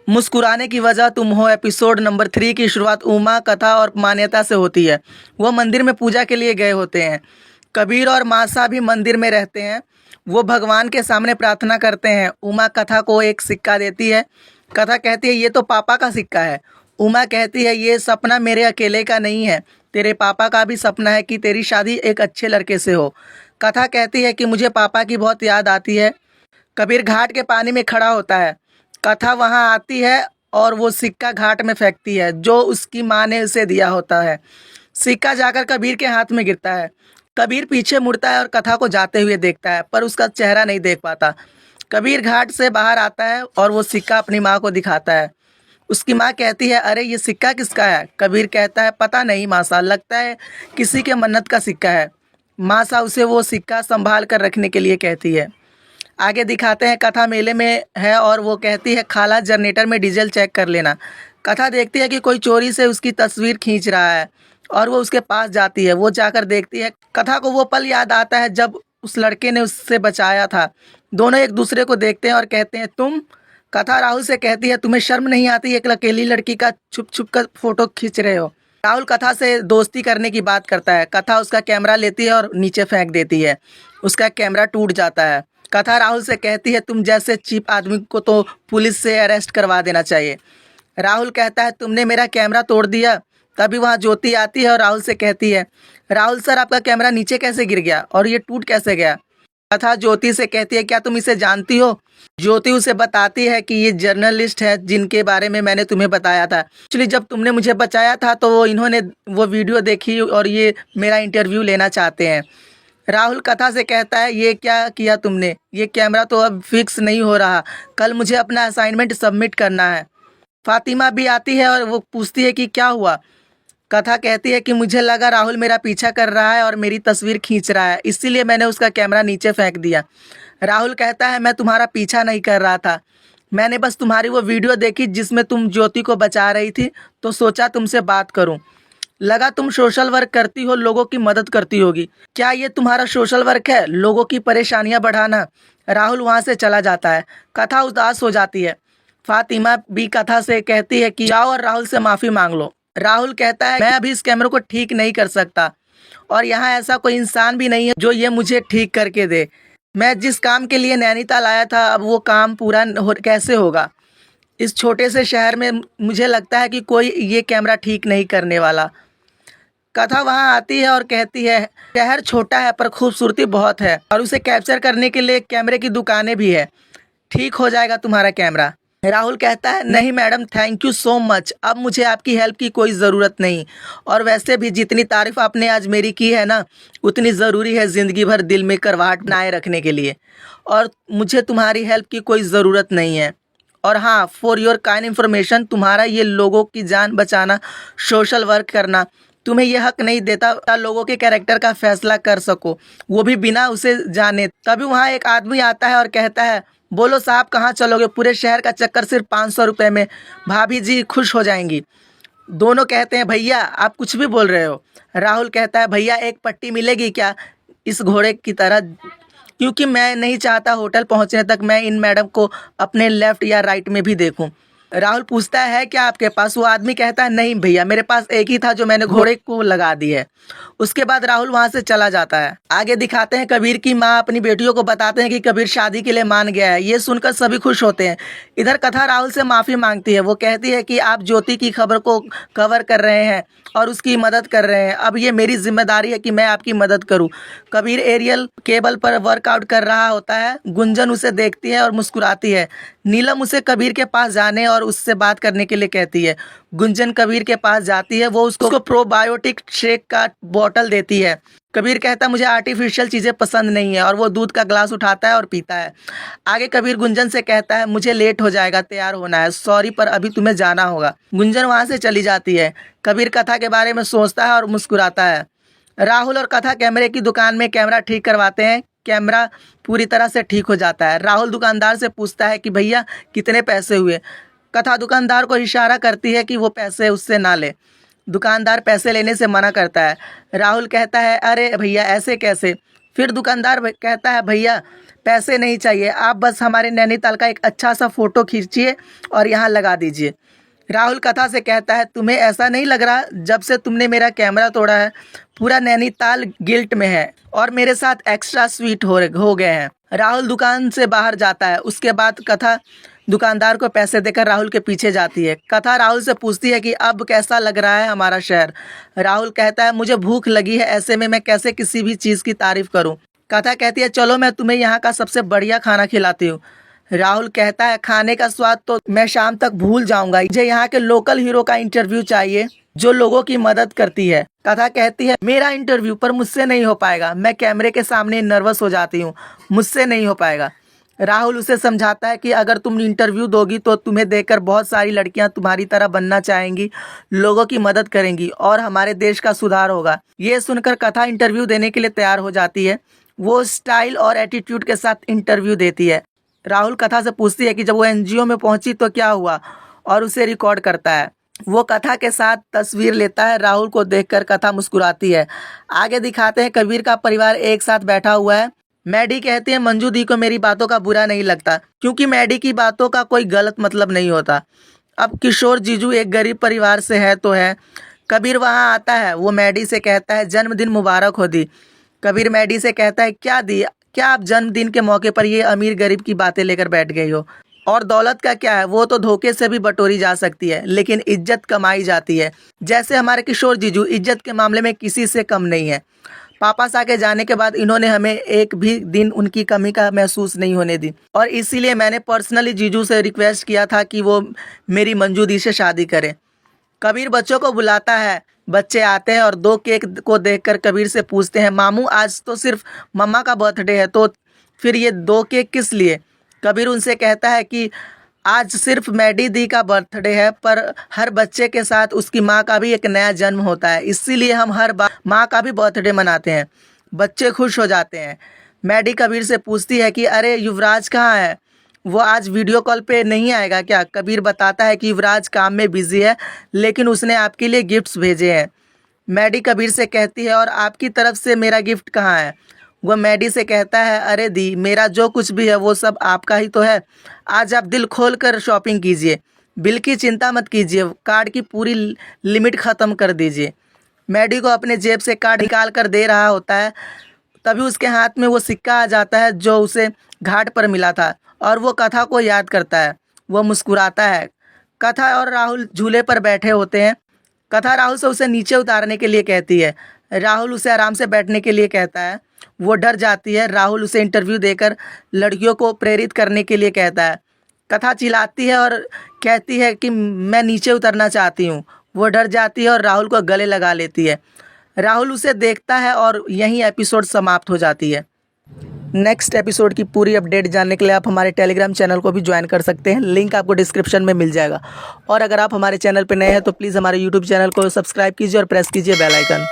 मुस्कुराने की वजह तुम हो एपिसोड नंबर 3 की शुरुआत उमा कथा और मान्यता से होती है। वो मंदिर में पूजा के लिए गए होते हैं। कबीर और मासा भी मंदिर में रहते हैं। वो भगवान के सामने प्रार्थना करते हैं। उमा कथा को एक सिक्का देती है। कथा कहती है ये तो पापा का सिक्का है। उमा कहती है ये सपना मेरे अकेले का नहीं है, तेरे पापा का भी सपना है कि तेरी शादी एक अच्छे लड़के से हो। कथा कहती है कि मुझे पापा की बहुत याद आती है। कबीर घाट के पानी में खड़ा होता है। कथा वहां आती है और वो सिक्का घाट में फेंकती है जो उसकी माँ ने उसे दिया होता है। सिक्का जाकर कबीर के हाथ में गिरता है। कबीर पीछे मुड़ता है और कथा को जाते हुए देखता है पर उसका चेहरा नहीं देख पाता। कबीर घाट से बाहर आता है और वो सिक्का अपनी माँ को दिखाता है। उसकी माँ कहती है अरे ये सिक्का किसका है? कबीर कहता है पता नहीं मासा, लगता है किसी के मन्नत का सिक्का है। मासा उसे वो सिक्का संभाल कर रखने के लिए कहती है। आगे दिखाते हैं कथा मेले में है और वो कहती है खाला जनरेटर में डीजल चेक कर लेना। कथा देखती है कि कोई चोरी से उसकी तस्वीर खींच रहा है और वो उसके पास जाती है। वो जाकर देखती है। कथा को वो पल याद आता है जब उस लड़के ने उससे बचाया था। दोनों एक दूसरे को देखते हैं और कहते हैं तुम। कथा राहुल से कहती है तुम्हें शर्म नहीं आती एक अकेली लड़की का छुप छुप कर फोटो खींच रहे हो? राहुल कथा से दोस्ती करने की बात करता है। कथा उसका कैमरा लेती है और नीचे फेंक देती है। उसका कैमरा टूट जाता है। कथा राहुल से कहती है तुम जैसे चीप आदमी को तो पुलिस से अरेस्ट करवा देना चाहिए। राहुल कहता है तुमने मेरा कैमरा तोड़ दिया। तभी वहाँ ज्योति आती है और राहुल से कहती है राहुल सर आपका कैमरा नीचे कैसे गिर गया और ये टूट कैसे गया? कथा ज्योति से कहती है क्या तुम इसे जानती हो? ज्योति उसे बताती है कि ये जर्नलिस्ट है जिनके बारे में मैंने तुम्हें बताया था। एक्चुअली जब तुमने मुझे बचाया था तो इन्होंने वो वीडियो देखी और ये मेरा इंटरव्यू लेना चाहते हैं। राहुल कथा से कहता है ये क्या किया तुमने? ये कैमरा तो अब फिक्स नहीं हो रहा, कल मुझे अपना असाइनमेंट सबमिट करना है। फातिमा भी आती है और वो पूछती है कि क्या हुआ? कथा कहती है कि मुझे लगा राहुल मेरा पीछा कर रहा है और मेरी तस्वीर खींच रहा है, इसीलिए मैंने उसका कैमरा नीचे फेंक दिया। राहुल कहता है मैं तुम्हारा पीछा नहीं कर रहा था, मैंने बस तुम्हारी वो वीडियो देखी जिसमें तुम ज्योति को बचा रही थी तो सोचा तुमसे बात करूं। लगा तुम सोशल वर्क करती हो, लोगों की मदद करती होगी। क्या ये तुम्हारा सोशल वर्क है, लोगों की परेशानियां बढ़ाना? राहुल वहां से चला जाता है। कथा उदास हो जाती है। फातिमा भी कथा से कहती है कि जाओ और राहुल से माफ़ी मांग लो। राहुल कहता है मैं अभी इस कैमरे को ठीक नहीं कर सकता और यहाँ ऐसा कोई इंसान भी नहीं है जो ये मुझे ठीक करके दे। मैं जिस काम के लिए नैनीताल आया था अब वो काम पूरा कैसे होगा? इस छोटे से शहर में मुझे लगता है कि कोई ये कैमरा ठीक नहीं करने वाला। कथा वहां आती है और कहती है शहर छोटा है पर खूबसूरती बहुत है और उसे कैप्चर करने के लिए कैमरे की दुकानें भी है। ठीक हो जाएगा तुम्हारा कैमरा। राहुल कहता है नहीं madam, thank you so much, अब मुझे आपकी हेल्प की कोई ज़रूरत नहीं। और वैसे भी जितनी तारीफ आपने आज मेरी की है ना, उतनी ज़रूरी है ज़िंदगी भर दिल में करवाहट बनाए रखने के लिए। और मुझे तुम्हारी हेल्प की कोई ज़रूरत नहीं है। और हाँ, फॉर योर काइंड इन्फॉर्मेशन, तुम्हारा ये लोगों की जान बचाना, सोशल वर्क करना तुम्हें यह हक नहीं देता लोगों के कैरेक्टर का फैसला कर सको, वो भी बिना उसे जाने। तभी वहाँ एक आदमी आता है और कहता है बोलो साहब कहाँ चलोगे? पूरे शहर का चक्कर सिर्फ 500 रुपये में, भाभी जी खुश हो जाएंगी। दोनों कहते हैं भैया आप कुछ भी बोल रहे हो। राहुल कहता है भैया एक पट्टी मिलेगी क्या इस घोड़े की तरह, क्योंकि मैं नहीं चाहता होटल पहुंचने तक मैं इन मैडम को अपने लेफ्ट या राइट में भी देखूं। राहुल पूछता है क्या आपके पास? वो आदमी कहता है नहीं भैया, मेरे पास एक ही था जो मैंने घोड़े को लगा दी है। उसके बाद राहुल वहां से चला जाता है। आगे दिखाते हैं कबीर की माँ अपनी बेटियों को बताते हैं कि कबीर शादी के लिए मान गया है। ये सुनकर सभी खुश होते हैं। इधर कथा राहुल से माफ़ी मांगती है। वो कहती है कि आप ज्योति की खबर को कवर कर रहे हैं और उसकी मदद कर रहे हैं, अब ये मेरी जिम्मेदारी है कि मैं आपकी मदद करूं। कबीर एरियल केबल पर वर्कआउट कर रहा होता है। गुंजन उसे देखती है और मुस्कुराती है। नीलम उसे कबीर के पास जाने और उससे बात करने के लिए कहती है। गुंजन कबीर के पास जाती है। वो उसको प्रोबायोटिक शेक का बोतल देती है। कबीर कहता है मुझे आर्टिफिशियल चीज़ें पसंद नहीं है और वो दूध का ग्लास उठाता है और पीता है। आगे कबीर गुंजन से कहता है मुझे लेट हो जाएगा, तैयार होना है, सॉरी पर अभी तुम्हें जाना होगा। गुंजन वहाँ से चली जाती है। कबीर कथा के बारे में सोचता है और मुस्कुराता है। राहुल और कथा कैमरे की दुकान में कैमरा ठीक करवाते हैं। कैमरा पूरी तरह से ठीक हो जाता है। राहुल दुकानदार से पूछता है कि भैया कितने पैसे हुए? कथा दुकानदार को इशारा करती है कि वो पैसे उससे ना ले। दुकानदार पैसे लेने से मना करता है। राहुल कहता है अरे भैया ऐसे कैसे? फिर दुकानदार कहता है भैया पैसे नहीं चाहिए, आप बस हमारे नैनीताल का एक अच्छा सा फ़ोटो खींचिए और यहाँ लगा दीजिए। राहुल कथा से कहता है, तुम्हें ऐसा नहीं लग रहा जब से तुमने मेरा कैमरा तोड़ा है पूरा नैनीताल गिल्ट में है और मेरे साथ एक्स्ट्रा स्वीट हो गए हैं। राहुल दुकान से बाहर जाता है। उसके बाद कथा दुकानदार को पैसे देकर राहुल के पीछे जाती है। कथा राहुल से पूछती है कि अब कैसा लग रहा है हमारा शहर। राहुल कहता है, मुझे भूख लगी है, ऐसे में मैं कैसे किसी भी चीज़ की तारीफ करूं। कथा कहती है, चलो मैं तुम्हें यहाँ का सबसे बढ़िया खाना खिलाती हूँ। राहुल कहता है, खाने का स्वाद तो मैं शाम तक भूल जाऊंगा, मुझे यहाँ के लोकल हीरो का इंटरव्यू चाहिए जो लोगों की मदद करती है। कथा कहती है, मेरा इंटरव्यू पर मुझसे नहीं हो पाएगा, मैं कैमरे के सामने नर्वस हो जाती हूँ, मुझसे नहीं हो पाएगा। राहुल उसे समझाता है कि अगर तुम इंटरव्यू दोगी तो तुम्हें देखकर बहुत सारी लड़कियां तुम्हारी तरह बनना चाहेंगी, लोगों की मदद करेंगी और हमारे देश का सुधार होगा। ये सुनकर कथा इंटरव्यू देने के लिए तैयार हो जाती है। वो स्टाइल और एटीट्यूड के साथ इंटरव्यू देती है। राहुल कथा से पूछती है कि जब वो एनजीओ में पहुंची तो क्या हुआ, और उसे रिकॉर्ड करता है। वो कथा के साथ तस्वीर लेता है। राहुल को देखकर कथा मुस्कुराती है। आगे दिखाते हैं कबीर का परिवार एक साथ बैठा हुआ है। मैडी कहती है, मंजू दी को मेरी बातों का बुरा नहीं लगता क्योंकि मैडी की बातों का कोई गलत मतलब नहीं होता। अब किशोर जीजू एक गरीब परिवार से है तो है। कबीर वहाँ आता है। वो मैडी से कहता है, जन्मदिन मुबारक हो दी। कबीर मैडी से कहता है, क्या दी, क्या आप जन्मदिन के मौके पर ये अमीर गरीब की बातें लेकर बैठ गई हो? और दौलत का क्या है, वो तो धोखे से भी बटोरी जा सकती है, लेकिन इज्जत कमाई जाती है। जैसे हमारे किशोर जीजू इज्जत के मामले में किसी से कम नहीं है। पापा सा के जाने के बाद इन्होंने हमें एक भी दिन उनकी कमी का महसूस नहीं होने दी, और इसीलिए मैंने पर्सनली जीजू से रिक्वेस्ट किया था कि वो मेरी मंजू दी से शादी करें। कबीर बच्चों को बुलाता है। बच्चे आते हैं और 2 केक को देखकर कबीर से पूछते हैं, मामू आज तो सिर्फ मम्मा का बर्थडे है, तो फिर ये 2 केक किस लिए? कबीर उनसे कहता है कि आज सिर्फ मैडी दी का बर्थडे है, पर हर बच्चे के साथ उसकी माँ का भी एक नया जन्म होता है, इसीलिए हम हर बार माँ का भी बर्थडे मनाते हैं। बच्चे खुश हो जाते हैं। मैडी कबीर से पूछती है कि अरे युवराज कहाँ है, वो आज वीडियो कॉल पे नहीं आएगा क्या? कबीर बताता है कि युवराज काम में बिजी है, लेकिन उसने आपके लिए गिफ्ट्स भेजे हैं। मैडी कबीर से कहती है, और आपकी तरफ से मेरा गिफ्ट कहाँ है? वह मैडी से कहता है, अरे दी, मेरा जो कुछ भी है वो सब आपका ही तो है। आज आप दिल खोल कर शॉपिंग कीजिए, बिल की चिंता मत कीजिए, कार्ड की पूरी लिमिट ख़त्म कर दीजिए। मैडी को अपने जेब से कार्ड निकाल कर दे रहा होता है, तभी उसके हाथ में वो सिक्का आ जाता है जो उसे घाट पर मिला था, और वो कथा को याद करता है। वो मुस्कुराता है। कथा और राहुल झूले पर बैठे होते हैं। कथा राहुल से उसे नीचे उतारने के लिए कहती है। राहुल उसे आराम से बैठने के लिए कहता है। वो डर जाती है। राहुल उसे इंटरव्यू देकर लड़कियों को प्रेरित करने के लिए कहता है। कथा चिल्लाती है और कहती है कि मैं नीचे उतरना चाहती हूँ। वो डर जाती है और राहुल को गले लगा लेती है। राहुल उसे देखता है और यहीं एपिसोड समाप्त हो जाती है। नेक्स्ट एपिसोड की पूरी अपडेट जानने के लिए आप हमारे टेलीग्राम चैनल को भी ज्वाइन कर सकते हैं, लिंक आपको डिस्क्रिप्शन में मिल जाएगा। और अगर आप हमारे चैनल पर नए हैं तो प्लीज़ हमारे यूट्यूब चैनल को सब्सक्राइब कीजिए और प्रेस कीजिए बेल आइकन।